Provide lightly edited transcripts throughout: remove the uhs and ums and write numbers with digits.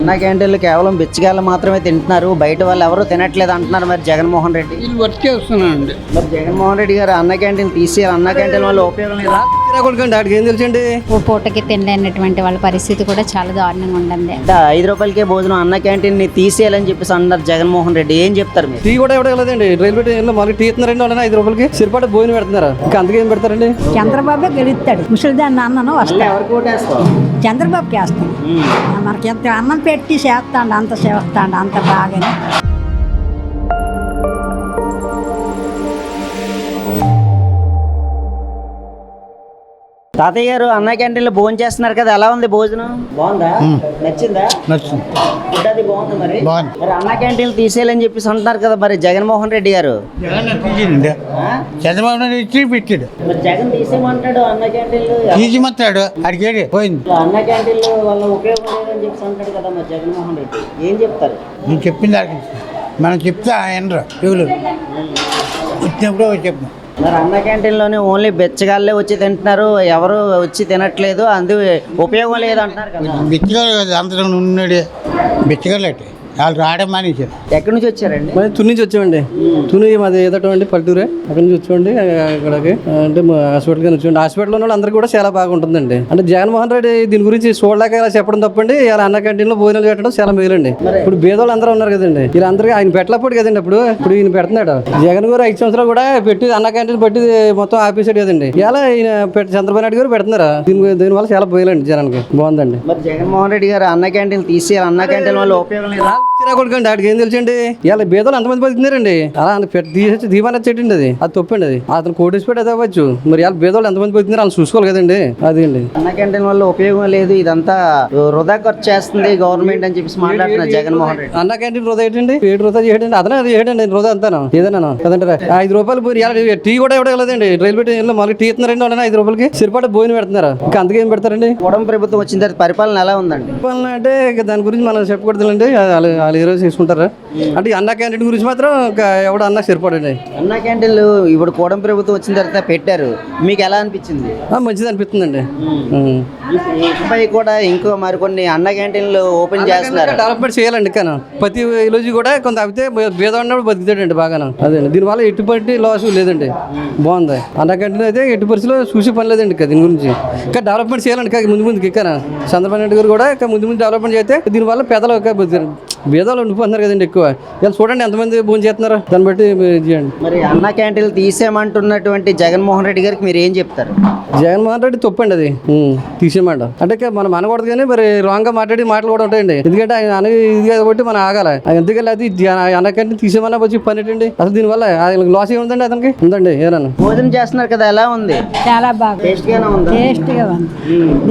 అన్న క్యాంటీన్లు కేవలం బిచ్చగాళ్ళు మాత్రమే తింటున్నారు, బయట వాళ్ళు ఎవరు తినట్లేదు అంటున్నారు మరి జగన్మోహన్ రెడ్డి. వీళ్ళు వర్క్ చేస్తున్నానండి. మరి జగన్మోహన్ రెడ్డి గారు అన్న క్యాంటీన్ తీసేయాలి, అన్న క్యాంటీన్ వల్ల ఉపయోగం లేదా? కొడుకండి ఆడికి ఏం తెలుసండి. ఓ పూటకి తినలేనటువంటి వాళ్ళ పరిస్థితి కూడా చాలా దారుణంగా ఉండండి. 5 రూపాయలకే భోజనం అన్న క్యాంటీన్ ని తీసేయాలని చెప్పేసి అన్నారు జగన్మోహన్ రెడ్డి, ఏం చెప్తారు మీరు? టీ కూడా ఇవ్వలేదండి. రైల్వే స్టేషన్లో మళ్ళీ టీ ఇస్తున్నారండి. వాళ్ళని 5 రూపాయలకి సిరిపాటు భోజనం పెడుతున్నారు. ఇంకా అందుకే ఏం పెడతారండి? చంద్రబాబు గెలుస్తాడు, ముసలిదాన్ని అన్నను వస్తాడు. ఎవరికి ఓటేస్తావు? చంద్రబాబుకి వేస్తాం. మనకి ఎంత అన్నం పెట్టి చేస్తాడు, అంత చేస్తాడు, అంత బాగానే. తాతయ్య గారు అన్న క్యాంటీన్లో భోజనం చేస్తున్నారు కదా, ఎలా ఉంది భోజనం? బాగుందా? నచ్చిందా? నచ్చింది. ఫుడ్ అది బాగుంది. మరి బాగుంది. మరి అన్న క్యాంటీన్లు తీసేయాలని చెప్పేసి అంటున్నారు కదా మరి జగన్మోహన్ రెడ్డి గారు. తీసిండి. చంద్రబాబు నాయుడు ఇచ్చి పెట్టాడు. మరి జగన్ తీసేయమంటాడు అన్న క్యాంటీన్లు. తీసిమంటాడు. అడిగేది పోయింది. అన్న క్యాంటీన్లు వల్ల ఉపయోగం లేదని చెప్పేసి అంటాడు కదా మరి జగన్మోహన్ రెడ్డి, ఏం చెప్తారు? నేను చెప్పింది దానికి మనం చెప్తా ఎనరు ఎవరు వచ్చినప్పుడు చెప్పిన. మరి అన్న క్యాంటీన్లోనే ఓన్లీ బెచ్చగాళ్ళే వచ్చి తింటున్నారు, ఎవరు వచ్చి తినట్లేదు, అందు ఉపయోగం లేదు అంటున్నారు కదా. బిచ్చగారు కదా అందరూ ఉన్నాడు. బిచ్చగారు అంటే వాళ్ళు రావడం మానేశారు. ఎక్కడి నుంచి వచ్చారండి? మరి తుని నుంచి వచ్చామండి. తుని మాది ఏదటం అండి పల్లెటూరే. అక్కడి నుంచి వచ్చామండి ఇక్కడికి. అంటే హాస్పిటల్కి వచ్చామండి. హాస్పిటల్లో ఉన్న అందరూ కూడా చాలా బాగుంటుందండి. అంటే జగన్మోహన్ రెడ్డి దీని గురించి చూడలేక ఇలా చెప్పడం తప్పండి. ఇలా అన్న క్యాంటీన్లో భోజనాలు పెట్టడం చాలా మేలండి. ఇప్పుడు బేదోళ్ళు అందరూ ఉన్నారు కదండి, వీళ్ళందరికీ ఆయన పెట్టలేకపోడు కదండి. ఇప్పుడు ఈయన పెడుతున్నాడు. జగన్ గారు 5 సంవత్సరాలు కూడా పెట్టి అన్న క్యాంటీన్ పెట్టి మొత్తం ఆపేసాడు కదండి. ఇలా ఈయన చంద్రబాబు నాయుడు గారు పెడుతున్నారు. దీనివల్ల చాలా పోయాలండి జనానికి. బాగుందండి. మరి జగన్మోహన్ రెడ్డి గారు అన్న క్యాంటీన్ తీసేయాలి, అన్న క్యాంటీన్ వల్ల ఉపయోగం లేదా? కొడుకండి ఆడికి ఏం తెలుసండి. ఇలా బేదోళ్ళు అంతమంది బతుకుతున్నారండి. అలా తీసేసి దీపాన్ని చెట్టు అది తప్పండి. అతను కోటేసి పెట్టి అది అవ్వచ్చు. మరి ఇలా బేదోళ్ళు ఎంతమంది బతుకుతున్నారు వాళ్ళు చూసుకోవాలి కదండి. అది అండి అన్న క్యాంటీన్ వల్ల ఉపయోగం లేదు, ఇదంతా వృధా ఖర్చు చేస్తుంది గవర్నమెంట్ అని చెప్పేసి మాట్లాడుతున్నారు జగన్మోహన్ రెడ్డి. అన్న క్యాంటీన్ వృధా ఏంటండి? ఏడు వృధా చేయడండి. అతనే అది చేయడండి వృధా అంతాను ఏదన్నా కదండి. 5 రూపాయలు పోయి టీ కూడా ఇవ్వలేదండి. రైల్వే స్టేషన్లో మళ్ళీ టీ ఇస్తున్నారండి. వాళ్ళని 5 రూపాయలకి సిరిపాటు భోజనం పెడుతున్నారు. ఇంకా అందుకే ఏం పెడతారండి? కూటమి ప్రభుత్వం వచ్చిన తర్వాత పరిపాలన ఎలా ఉందండి? పరిపాలన అంటే దాని గురించి మనం చెప్పకూడదులండి. వాళ్ళు ఏ రోజు తీసుకుంటారా అంటే అన్న క్యాంటీన్ గురించి మాత్రం ఎవడు అన్న సరిపడండి. అన్న క్యాంటీన్లు ఇప్పుడు కూటమి ప్రభుత్వం వచ్చిన తర్వాత పెట్టారు, మీకు ఎలా అనిపించింది? మంచిది అనిపిస్తుందండి. ఇకపై కూడా ఇంకో మరికొన్ని అన్న క్యాంటీన్లు ఓపెన్ చేస్తున్నారు. డెవలప్మెంట్ చేయాలండి. కానీ ప్రతి విలేజ్ కూడా కొంత అవితే బేదవాడినప్పుడు బతుకుతాడండి బాగా. అదే దీనివల్ల ఎటువంటి లాస్ లేదండి. బాగుంది. అన్న క్యాంటీన్ అయితే ఎట్టి పరిస్థితిలో చూసే పని లేదండి దీని గురించి. ఇంకా డెవలప్మెంట్ చేయాలండి. ముందుకి ఇంకా చంద్రబాబు నాయుడు గారు కూడా ఇంకా ముందు డెవలప్మెంట్ చేస్తే దీనివల్ల పేదలు భేదాలు ఉండిపోతున్నారు కదండి ఎక్కువ. ఇలా చూడండి ఎంతమంది భోజనం చేస్తున్నారు, దాన్ని బట్టి చేయండి. మరి అన్న క్యాంటీన్లు తీసేయమంటున్నటువంటి జగన్మోహన్ రెడ్డి గారికి మీరు ఏం చెప్తారు? జగన్మోహన్ రెడ్డి తప్పండి అది తీసేయమంట. అంటే మనం అనకూడదు కానీ మరి రాంగ్ గా మాట్లాడి మాటలు కూడా ఉంటాయండి. ఎందుకంటే ఆయన అన ఇది కాబట్టి మనం ఆగాలి. ఎందుకంటే అది అన్న క్యాంటీన్ తీసేయమన్నా వచ్చి పని ఏంటండి అసలు? దీనివల్ల లాస్ ఏముందండి అతనికి? ఉందండి ఏదన్నా. భోజనం చేస్తున్నారు కదా, ఎలా ఉంది? చాలా బాగా టేస్ట్గానే ఉంది. టేస్ట్గా ఉంది.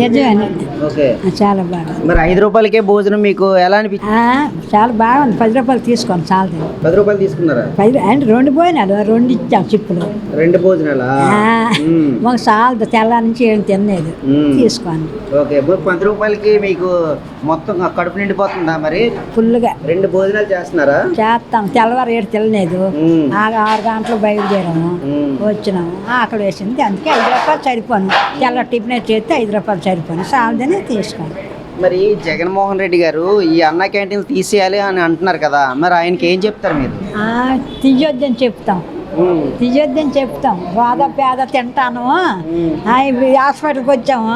నిజమే. ఓకే. చాలా బాగా. మరి 5 రూపాయలకే భోజనం మీకు ఎలా అనిపించింది? చాలా బాగుంది. 10 రూపాయలు తీసుకోండి చాలు. 10 రూపాయలు తీసుకున్నారా? 10 అంటే 2 పోయినాడు, 2 ఇచ్చాం చిప్పులు. 2 భోజనాలా? మాకు చాలు. తెల్ల నుంచి ఏం తినలేదు. తీసుకోండి. ఓకే. 10 రూపాయలకి మీకు మొత్తం కడుపు నిండిపోతుందా? మరి ఫుల్గా 2 భోజనాలు చేస్తున్నారా? చేస్తాం. తెల్లవారు 7 తినలేదు. 6 గంటలు బయలుదేరాము, వచ్చినాము. ఆకలి వేసింది, అందుకే 5 రూపాయలు సరిపోను. తెల్ల టిఫిన్ చేస్తే 5 రూపాయలు సరిపోను. చాలదని తీసుకోండి. మరి జగన్మోహన్ రెడ్డి గారు ఈ అన్న క్యాంటీన్ తీసేయాలి అని అంటున్నారు కదా, మరి ఆయనకి ఏం చెప్తారు మీరు? తీయొద్దని చెప్తాం. తీయొద్దని చెప్తాం. రోద పేద తింటాను. ఇప్పుడు హాస్పిటల్కి వచ్చాము.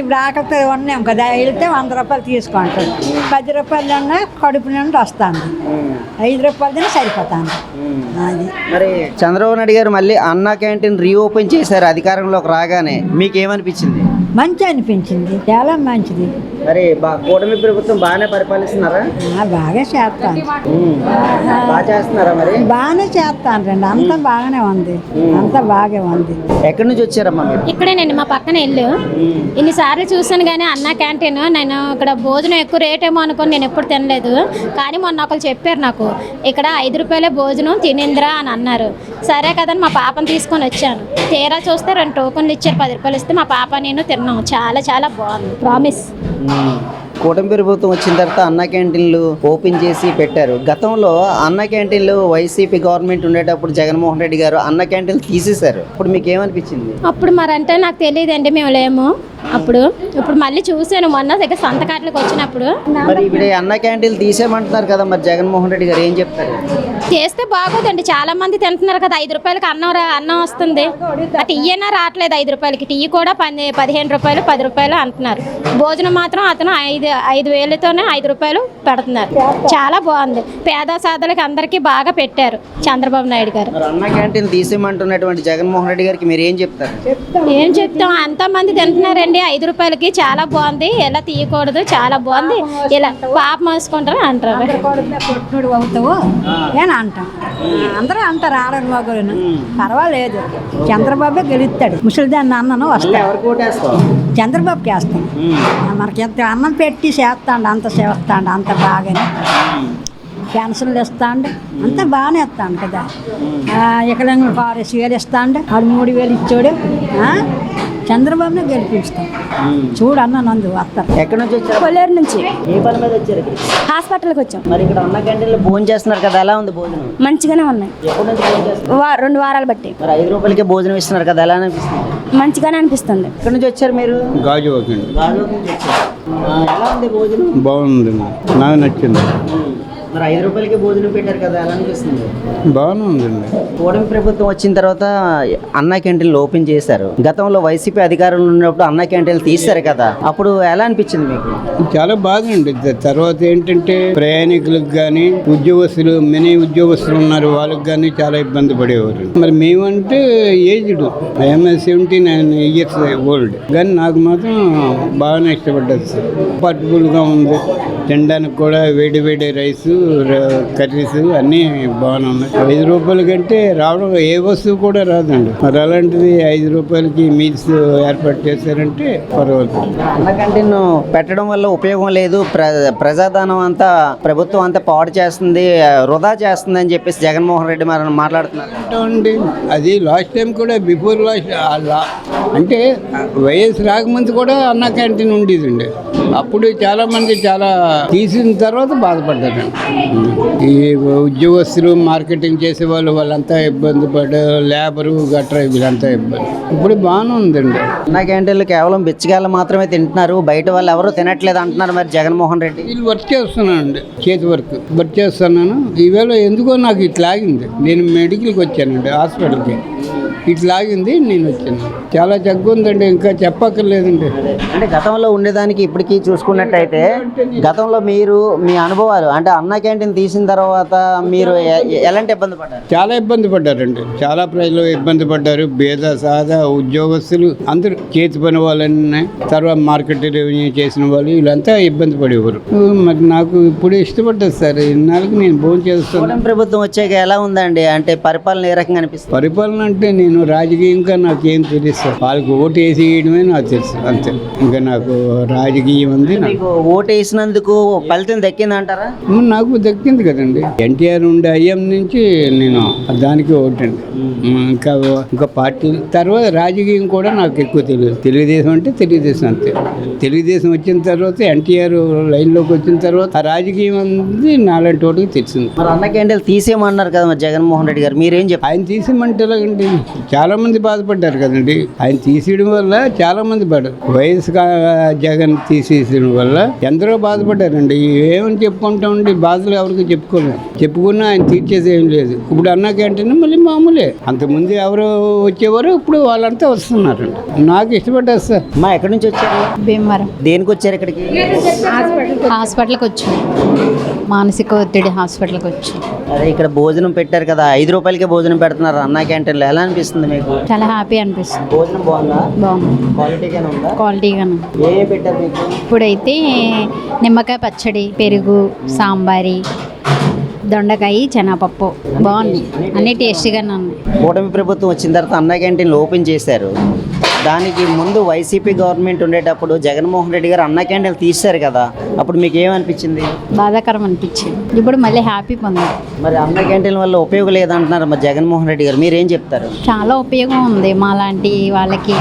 ఇప్పుడు ఆకలితో ఉన్నాం కదా, వెళ్తే 100 రూపాయలు తీసుకుంటాం. 10 రూపాయలు ఉన్నా కడుపు నుండి వస్తాను. 5 రూపాయలతోనే సరిపోతాను. అది మరి చంద్రబాబు నాయుడు గారు మళ్ళీ అన్న క్యాంటీన్ రీఓపెన్ చేశారు అధికారంలోకి రాగానే, మీకేమనిపించింది? మంచి అనిపించింది. చాలా మంచిది. మరి కూటమి ప్రభుత్వం బాగానే పరిపాలిస్తున్నారా? బాగా చేస్తాను. బాగా చేస్తున్నారా? మరి బాగానే చేస్తాను రండి. అంతా బాగానే ఉంది. అంతా బాగా ఉంది. ఎక్కడి నుంచి వచ్చారమ్మా మీరు? ఇక్కడేనండి, మా పక్కన ఇల్లు. ఇన్నిసార్లు చూసాను కానీ అన్న క్యాంటీన్ నేను ఇక్కడ భోజనం ఎక్కువ రేట్ ఏమో అనుకుని నేను ఎప్పుడు తినలేదు. కానీ మొన్న ఒకరు చెప్పారు నాకు, ఇక్కడ 5 రూపాయలే భోజనం తినిందిరా అని అన్నారు. సరే కదని మా పాపను తీసుకొని వచ్చాను. తీరా చూస్తే 2 టోకన్లు ఇచ్చారు. 10 రూపాయలు ఇస్తే మా పాప నేను తిన్నాం. చాలా చాలా బాగుంది. ప్రామిస్. కూటమి ప్రభుత్వం వచ్చిన తర్వాత అన్న క్యాంటీన్లు ఓపెన్ చేసి పెట్టారు. గతంలో అన్న క్యాంటీన్లు వైసీపీ గవర్నమెంట్ ఉండేటప్పుడు జగన్మోహన్ రెడ్డి గారు అన్న క్యాంటీన్లు తీసేశారు. ఇప్పుడు మీకు ఏమనిపించింది? అప్పుడు మరంటే నాకు తెలియదండి, మేము లేము. అప్పుడు ఇప్పుడు మళ్ళీ చూశాను మొన్న దగ్గర సంతకాట్లకు వచ్చినప్పుడు. మరి ఇప్పుడు ఈ అన్న క్యాంటీన్లు తీసేయమంటున్నారు కదా, మరి జగన్మోహన్ రెడ్డి గారు ఏం చెప్తారు? చేస్తే బాగోదండి, చాలా మంది తింటున్నారు కదా. 5 రూపాయలకి అన్నం వస్తుంది, ఆ టీ అయినా రావట్లేదు. 5 రూపాయలకి టీ కూడా 15 రూపాయలు 10 రూపాయలు అంటున్నారు. భోజనం మాత్రం అతను 5,000తోనే 5 రూపాయలు పెడుతున్నారు. చాలా బాగుంది. పేద సాధులకి అందరికీ బాగా పెట్టారు చంద్రబాబు నాయుడు గారు. మరి అన్న క్యాంటీన్ తీసేయమంటున్నటువంటి జగన్మోహన్ రెడ్డి గారికి మీరు ఏం చెప్తారు? ఏం చెప్తాం, అంతమంది తింటున్నారండి 5 రూపాయలకి. చాలా బాగుంది, ఎలా తీయకూడదు, చాలా బాగుంది, ఇలా పాప మోసుకుంటారు అంటారు. కొట్టుడు అవుతావు అని అంటాం. అందరూ అంటారు ఆడని మగలను. పర్వాలేదు, చంద్రబాబే గెలుస్తాడు. ముసలిదాన్ని అన్నను వస్తాడు. ఎవరికి ఓటేస్తావు? చంద్రబాబుకి వేస్తాం. మనకి ఎంత అన్నం పెట్టి చేస్తాడు, అంత చేస్తాడు, అంత బాగానే పెన్షన్లు ఇస్తాండు, అంతా బాగానే ఇస్తాను కదా. ఎకలంగా 6,000 ఇస్తాండు, ఆడు 3,000 ఇచ్చాడు. చంద్రబాబునే గెలిపిస్తాం. చూడు అన్న నందు వస్తారు. ఎక్కడి నుంచి వచ్చారు? కొల్లేరు నుంచి ఏ పని మీద వచ్చారు ఇక్కడ? హాస్పిటల్కి వచ్చాం. మరి ఇక్కడ అన్న క్యాంటీన్లో భోజనం చేస్తున్నారు కదా, ఎలా ఉంది భోజనం? మంచిగానే ఉన్నాయి. ఎప్పటి నుంచి భోజనం చేస్తున్నారు? 2 వారాలు బట్టి మరి 5 రూపాయలకే భోజనం ఇస్తున్నారు కదా, ఎలా అనిపిస్తుంది? మంచిగానే అనిపిస్తుంది. ఎక్కడి నుంచి వచ్చారు మీరు? గాజువాక అండి. గాజువాక నుంచి వచ్చారు. ఎలా ఉంది భోజనం? బాగుంది, నాకు నచ్చింది. మరి 5 రూపాయలకి భోజనం పెట్టారు కదా, ఎలా అనిపిస్తుంది? బాగానే ఉందండి. కూటమి ప్రభుత్వం వచ్చిన తర్వాత అన్న క్యాంటీన్లు ఓపెన్ చేశారు. గతంలో వైసీపీ అధికారంలో ఉన్నప్పుడు అన్న క్యాంటీన్లు తీశారు కదా, అప్పుడు ఎలా అనిపించింది మీకు? చాలా బాగుంది. తర్వాత ఏంటంటే ప్రయాణికులకు కానీ ఉద్యోగస్తులు మినీ ఉద్యోగస్తులు ఉన్నారు, వాళ్ళకి కానీ చాలా ఇబ్బంది పడేవారు. మరి మేమంటే ఏజ్డ్, ఐఎమ్ 79 years ఓల్డ్, కానీ నాకు మాత్రం బాగానే ఇష్టపడ్డది సార్. కంఫర్టబుల్గా ఉంది, తినడానికి కూడా వేడి వేడి రైస్ కర్రీస్ అన్నీ బాగానే ఉన్నాయి. 5 రూపాయల కంటే రావడం ఏ వస్తువు కూడా రాదండి. మరి అలాంటిది 5 రూపాయలకి మీల్స్ ఏర్పాటు చేశారంటే పర్వాలేదు. అన్న క్యాంటీన్ పెట్టడం వల్ల ఉపయోగం లేదు, ప్రజాధనం అంతా ప్రభుత్వం అంతా పాడు చేస్తుంది, వృధా చేస్తుంది అని చెప్పేసి జగన్మోహన్ రెడ్డి మరి మాట్లాడుతున్నారు. అండి అది లాస్ట్ టైం కూడా బిఫోర్ లాస్ట్ అంటే వైఎస్ రాకముందు కూడా అన్న క్యాంటీన్ ఉండేదండి. అప్పుడు చాలామంది చాలా తీసిన తర్వాత బాధపడ్డారండి. ఈ ఉద్యోగస్తులు మార్కెటింగ్ చేసేవాళ్ళు వాళ్ళంతా ఇబ్బంది పడ్డారు, లేబరు గట్రా వీళ్ళంతా ఇబ్బంది. ఇప్పుడు బాగానే ఉందండి. అన్న క్యాంటీన్లు కేవలం బిచ్చగాళ్ళు మాత్రమే తింటున్నారు, బయట వాళ్ళు ఎవరు తినట్లేదు అంటున్నారు మరి జగన్మోహన్ రెడ్డి. వీళ్ళు వర్క్ చేస్తున్నానండి, చేతి వర్క్ చేస్తున్నాను. ఈవేళ ఎందుకో నాకు ఇట్లా ఆగింది. నేను మెడికల్కి వచ్చానండి, హాస్పిటల్కి. ఇట్లా ఆగింది, నేను వచ్చాను. చాలా జగ్గుందండి, ఇంకా చెప్పక్కర్లేదండి. అంటే గతంలో ఉండేదానికి ఇప్పటికీ చూసుకున్నట్టయితే గతంలో మీరు మీ అనుభవాలు అంటే అన్న క్యాంటీన్ తీసిన తర్వాత మీరు ఎలాంటి ఇబ్బంది పడ్డారు? చాలా ఇబ్బంది పడ్డారండి, చాలా ప్రజలు ఇబ్బంది పడ్డారు. భేద సాదా ఉద్యోగస్తులు అందరూ చేతి పని వాళ్ళని, తర్వాత మార్కెట్ రెవెన్యూ చేసిన వాళ్ళు వీళ్ళంతా ఇబ్బంది పడేవారు. మరి నాకు ఇప్పుడు ఇష్టపడ్డది సార్, ఇన్నాళ్ళకి నేను భోజనం చేస్తాను. ప్రభుత్వం వచ్చాక ఎలా ఉందండి, అంటే పరిపాలన ఏ రకంగా అనిపిస్తుంది? పరిపాలన అంటే నేను రాజకీయంగా నాకేం తెలుసు, వాళ్ళకి ఓటు వేసి వేయడమే నాకు తెలుసు అంతే. ఇంకా నాకు రాజకీయం ఉంది. మీకు ఓటు వేసినందుకు ఫలితం దక్కిందంటారా? నాకు దక్కింది కదండి. ఎన్టీఆర్ ఉండే అయ్యం నుంచి నేను దానికి ఓటండి. ఇంకా పార్టీ తర్వాత రాజకీయం కూడా నాకు ఎక్కువ తెలియదు. తెలుగుదేశం అంటే తెలుగుదేశం అంతే. తెలుగుదేశం వచ్చిన తర్వాత ఎన్టీఆర్ లైన్లోకి వచ్చిన తర్వాత ఆ రాజకీయం అనేది నాలాంటి వాటికి తెలిసింది. మరి అన్న క్యాంటీన్లు తీసేయమన్నారు కదా మరి జగన్మోహన్ రెడ్డి గారు, మీరేం చెప్పారు? ఆయన తీసేయమంటే ఎలాగండి, చాలా మంది బాధపడ్డారు కదండి. ఆయన తీసేయడం వల్ల చాలా మంది పడ్డారు. వైఎస్ జగన్ తీసేయడం వల్ల ఎందరో బాధపడ్డారండి. ఏమని చెప్పుకుంటామండి, బాధలు ఎవరికి చెప్పుకోలేదు. చెప్పుకున్నా ఆయన తీర్చేది ఏం లేదు. ఇప్పుడు అన్న క్యాంటీన్ మళ్ళీ మామూలే. అంతకుముందు ఎవరు వచ్చేవారు, ఇప్పుడు వాళ్ళంతా వస్తున్నారండి. నాకు ఇష్టపడ్డారు సార్. మా ఎక్కడి నుంచి వచ్చారు? భీమవరం. దేనికి వచ్చారు ఇక్కడికి? హాస్పిటల్కి వచ్చాం, మానసిక ఒత్తిడి హాస్పిటల్కి వచ్చాం. అదే ఇక్కడ భోజనం పెట్టారు కదా, 5 రూపాయలకే భోజనం పెడుతున్నారు అన్న క్యాంటీన్లో, ఎలా అనిపిస్తుంది మీకు? చాలా హ్యాపీ అనిపిస్తుంది. భోజనం బాగుందా? బాగుంది, క్వాలిటీగానే ఉందా? క్వాలిటీగాను. ఏ పెట్టారు మీకు? ఇప్పుడైతే నిమ్మకాయ పచ్చడి, పెరుగు, సాంబారి, దొండకాయ, శనగపప్పు బాగున్నాయి, అన్నీ టేస్టీగానే ఉన్నాయి. కూటమి ప్రభుత్వం వచ్చిన తర్వాత అన్న క్యాంటీన్లు ఓపెన్ చేశారు. దానికి ముందు వైసీపీ గవర్నమెంట్ ఉండేటప్పుడు జగన్మోహన్ రెడ్డి గారు అన్న క్యాంటీన్లు తీశారు కదా, అప్పుడు మీకు ఏమనిపించింది? బాధాకరం అనిపించింది. ఇప్పుడు మళ్ళీ హ్యాపీ పొందారు. మరి అన్న క్యాంటీన్ వల్ల ఉపయోగం లేదంటున్నారు మరి జగన్మోహన్ రెడ్డి గారు, మీరేం చెప్తారు? చాలా ఉపయోగం ఉంది. మా లాంటి వాళ్ళకి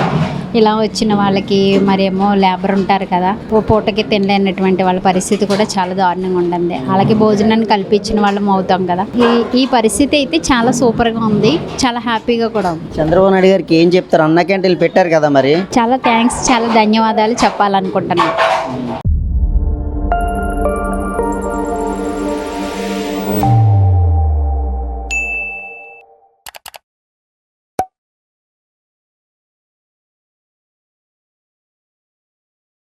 ఇలా వచ్చిన వాళ్ళకి మరేమో లేబర్ ఉంటారు కదా, ఓ పూటకి తినలేనటువంటి వాళ్ళ పరిస్థితి కూడా చాలా దారుణంగా ఉంటుంది. అలాగే భోజనాన్ని కల్పించిన వాళ్ళం అవుతాం కదా. ఈ పరిస్థితి అయితే చాలా సూపర్గా ఉంది, చాలా హ్యాపీగా కూడా ఉంది. చంద్రబాబు నాయుడు గారికి ఏం చెప్తారు? అన్న క్యాంటీన్లు పెట్టారు కదా మరి. చాలా థ్యాంక్స్, చాలా ధన్యవాదాలు చెప్పాలనుకుంటున్నాను.